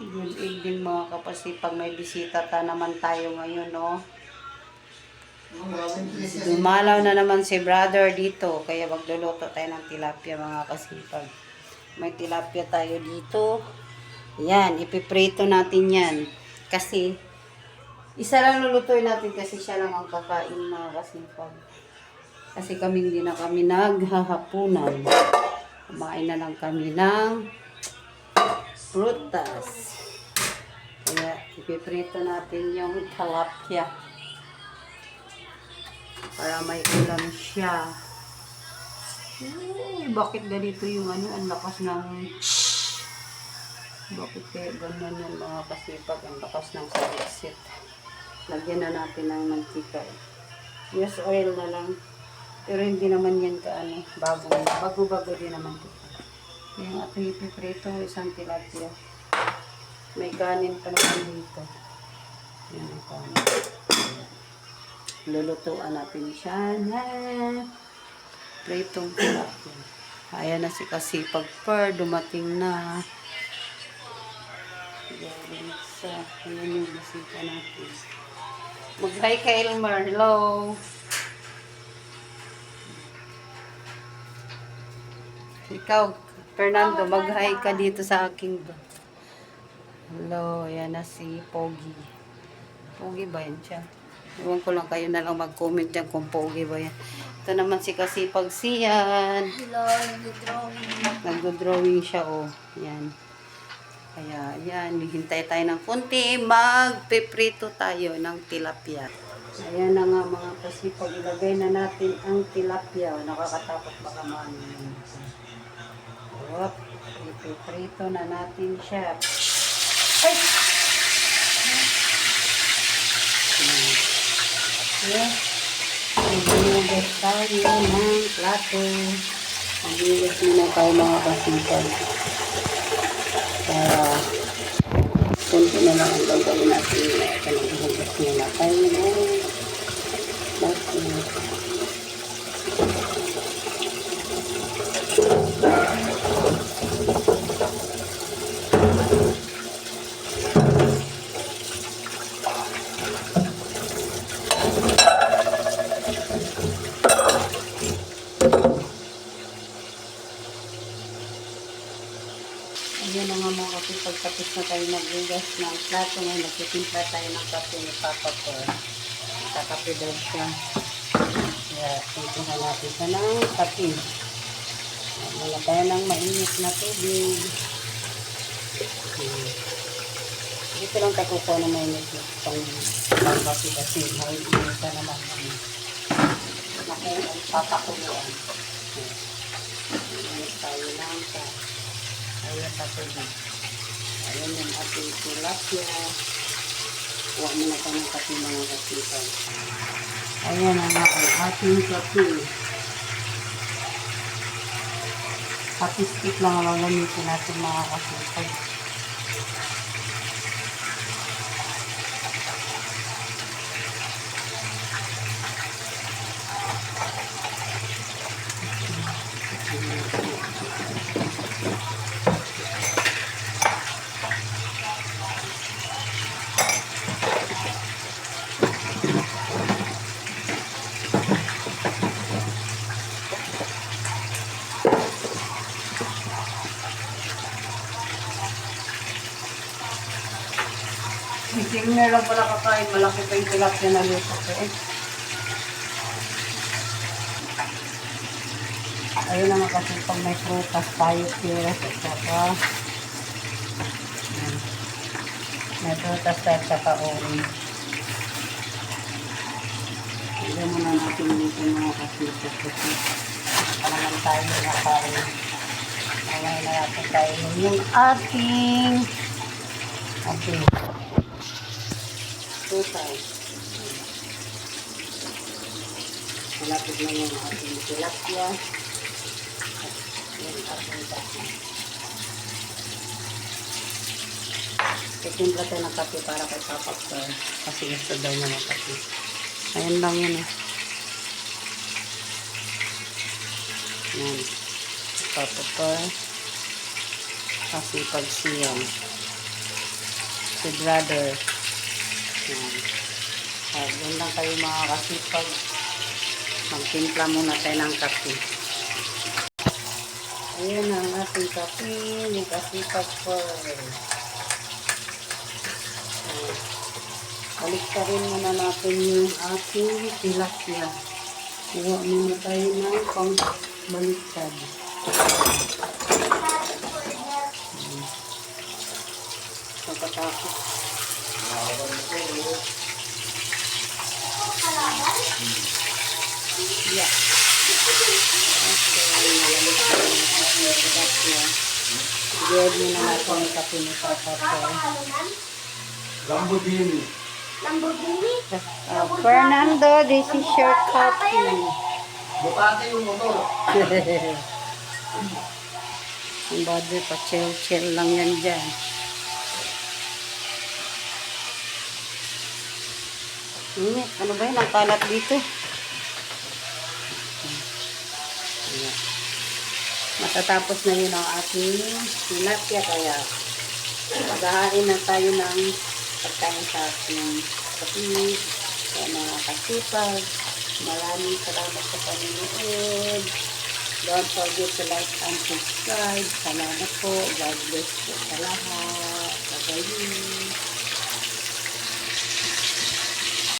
Good evening mga kapasipag, may bisita ta naman tayo ngayon, no? Dumalaw na naman si brother dito, kaya magluluto tayo ng tilapia mga kasipag. May tilapia tayo dito. Yan, ipiprito natin yan. Kasi, isa lang lulutuin natin kasi siya lang ang kakain mga kasipag. Kasi kami hindi na kami naghahapunan. Kumain na lang kami ng prutas. Kaya ipiprito natin yung tilapia para may ulam siya. Bakit ganito yung ang lakas ng bakit kaya ganun yung mga kasipag, ang lakas ng salit. Lagyan na natin ng mantika. Yes, oil na lang. Pero hindi naman yan bago din naman ito. Yung ating ipiprito, isang tilapia. May kanin pa naman dito. Yan ang kanin. Lulutuan natin siya na pritong tilapia. Ayan na si Kasipag Per, dumating na. Ayan yung bisita natin. Mag-hi ka Elmer, hello. Ikaw, Fernando, mag-hi ka dito sa aking hello, yan na si Pogi. Pogi ba yan siya? Iwan ko lang, kayo na lang mag-comment dyan kung Pogi ba yan. Ito naman si Kasipag Sian. Hello, nag-drawing. Nag-drawing siya, oh. Yan. Kaya, yan. Hintay tayo ng kunti. Magpiprito tayo ng tilapia. Ayan na nga mga Kasipag. Ilagay na natin ang tilapia. Nakakatakot baka maano. Wop. Ipiprito na natin siya. Ay! Yeah. Maghugas tayo ng plato. Maghugas muna tayo mga kasipag. Para kunti na lang ang gagawin natin. Maghugas muna tayo ng plato. Ayan na nga mga kapit, pagtapos na tayo maghugas ng plato ngayon, nagtitimpla tayo ng kape ni Papa ko. Kakape daw siya. Kaya, tintuhan natin siya ng kape. Wala tayo ng mainit na tubig. Dito lang tayo kukuha ng mainit na pang kape kasi mainit na naman. Naku, ang papakuluan. Mainit tayo ng kape. Ayan pa tubig. Ayan yung ating tilapia. Huwag mo na pa ng kape mga kasipag. Ayan ang ating kape. Kape stick lang ang gamitin natin mga kasipag. Sising na lang pala kakain. Malaki pa yung tilapia na luto ko eh. Ayun naman kasi pag may prutas tayo, peras at saka may prutas tayo at saka orange. Hindi muna natin dito mga kasipas kasi naman tayo nakain. Mamaya na natin tayo yung ating prutas. Malapit na yung ating tilapia. Yung ating kape. Titimpla tayo ng kape para kay Papa ko. Kasi gusto daw niya ng kape. Ayan lang yun eh. Ayan. Papa ko. Kasipag Sian. si brother. Yan. Doon lang kayo mga kasipag. Magtimpla muna tayo ng kape. Ayan ang ating kape. May kasipag po. Balik pa rin muna natin yung ating tilapia. Kuha muna tayo ng pang baliktad. Pagkatapos. Yeah. Okay, nalalik ko yung ating tilapia. Igayad muna natin yung kape ni Papa ko. Lamborghini. Fernando, this is your coffee. Bukati yung motor. Ang brother, pa-chill-chill lang yan dyan. Ano ba yun? Ang kalat dito. Ayan. Matatapos na yun ang ating tilapia, kaya maghahain na tayo ng pagkain sa ating kapinig. Kaya mga kasipag, maraming salamat sa panonood. Don't forget to like and subscribe. Salamat po. God bless po sa lahat. Bye-bye.